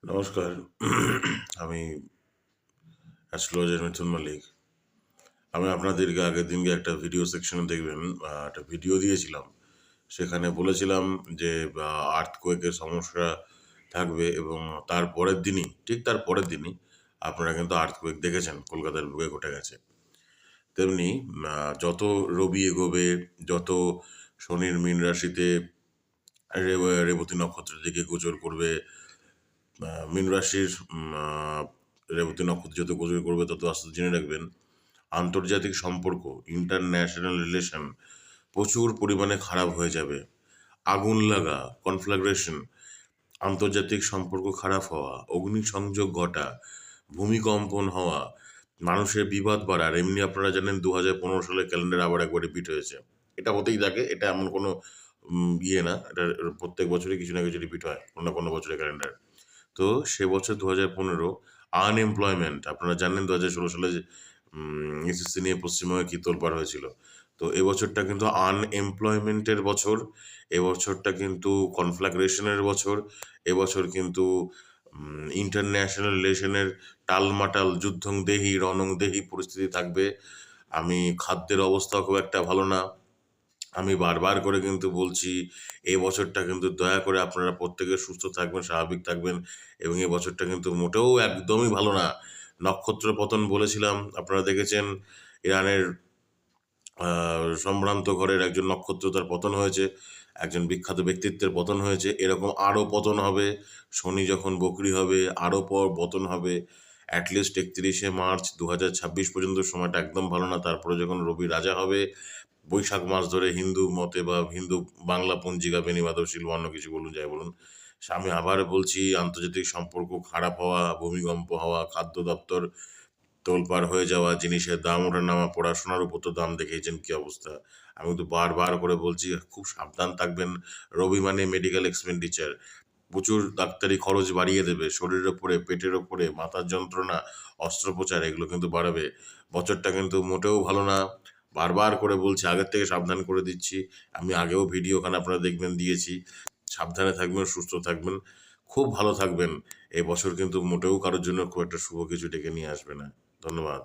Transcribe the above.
নমস্কার। আমি অ্যাস্ট্রোলজার মিথুন মল্লিক। আমি আপনাদেরকে আগের দিনকে একটা ভিডিও সেকশনে দেখবেন, একটা ভিডিও দিয়েছিলাম। সেখানে বলেছিলাম যে আর্থকোয়েকের সমস্যা থাকবে এবং তার পরের দিনই, ঠিক তার পরের দিনই আপনারা কিন্তু আর্থকোয়েক দেখেছেন, কলকাতার বুকে ঘটে গেছে। তেমনি যত রবি এগোবে, যত শনির মীন রাশিতে রেবতী নক্ষত্রের দিকে গোচর করবে, মীন রাশির রেবতী নক্ষত্র যত গোচর করবে তত আস্তে জেনে রাখবেন আন্তর্জাতিক সম্পর্ক, ইন্টারন্যাশনাল রিলেশন প্রচুর পরিমাণে খারাপ হয়ে যাবে। আগুন লাগা, কনফ্লাগ্রেশন, আন্তর্জাতিক সম্পর্ক খারাপ হওয়া, অগ্নিসংযোগ ঘটা, ভূমিকম্পন হওয়া, মানুষের বিবাদ বাড়ার। এমনি আপনারা জানেন 2015 সালের ক্যালেন্ডার আবার একবার রিপিট হয়েছে। এটা হতেই থাকে, এটা এমন কোনো ইয়ে না, এটা প্রত্যেক বছরই কিছু না কিছু রিপিট হয়, কোনো না কোনো বছরের ক্যালেন্ডার। তো সে বছর 2015 আনএমপ্লয়মেন্ট, আপনারা জানেন 2016 সালে যে এসএসসি নিয়ে পশ্চিমবঙ্গে কী তোলপাড় হয়েছিল। তো এবছরটা কিন্তু আনএমপ্লয়মেন্টের বছর, এবছরটা কিন্তু কনফ্লাগ্রেশনের বছর, এবছর কিন্তু ইন্টারন্যাশনাল রিলেশনের টালমাটাল, যুদ্ধং দেহি রণং দেহি পরিস্থিতি থাকবে। খাদ্যের অবস্থা খুব একটা ভালো না। আমি বারবার করে কিন্তু বলছি, এই বছরটা কিন্তু দয়া করে আপনারা প্রত্যেকে সুস্থ থাকবেন, স্বাভাবিক থাকবেন এবং এই বছরটা কিন্তু মোটেও একদমই ভালো না। নক্ষত্র পতন বলেছিলাম, আপনারা দেখেছেন ইরানের সম্ভ্রান্ত ঘরের একজন নক্ষত্র, তার পতন হয়েছে, একজন বিখ্যাত ব্যক্তিত্বের পতন হয়েছে। এরকম আরও পতন হবে। শনি যখন বকরি হবে আরও পতন হবে। অ্যাটলিস্ট 31শে মার্চ 2026 পর্যন্ত সময়টা একদম ভালো না। তারপরে যখন রবি রাজা হবে, বৈশাখ মাস ধরে হিন্দু মতে বা হিন্দু বাংলা পঞ্জিকা বেনিবাদশীল বা অন্য কিছু বলুন, যাই বলুন, আমি আবার বলছি, আন্তর্জাতিক সম্পর্ক খারাপ হওয়া, ভূমিকম্প হওয়া, খাদ্য দপ্তর তোলপাড় হয়ে যাওয়া, জিনিসের দাম ওঠানামা, পড়াশোনার উপর তো দাম দেখেইছেন কী অবস্থা। আমি তো বারবার করে বলছি খুব সাবধান থাকবেন। রবি মানে মেডিকেল এক্সপেন্ডিচার, প্রচুর ডাক্তারি খরচ বাড়িয়ে দেবে, শরীরের ওপরে, পেটের ওপরে, মাথার যন্ত্রণা, অস্ত্রোপচার এগুলো কিন্তু বাড়াবে। বছরটা কিন্তু মোটেও ভালো না। বারবার করে বলছি, আগের থেকে সাবধান করে দিচ্ছি। আমি আগেও ভিডিও ওখানে আপনারা দেখবেন দিয়েছি। সাবধানে থাকবেন, সুস্থ থাকবেন, খুব ভালো থাকবেন। এই বছর কিন্তু মোটেও কারোর জন্য খুব একটা শুভ কিছু ডেকে নিয়ে আসবে না। ধন্যবাদ।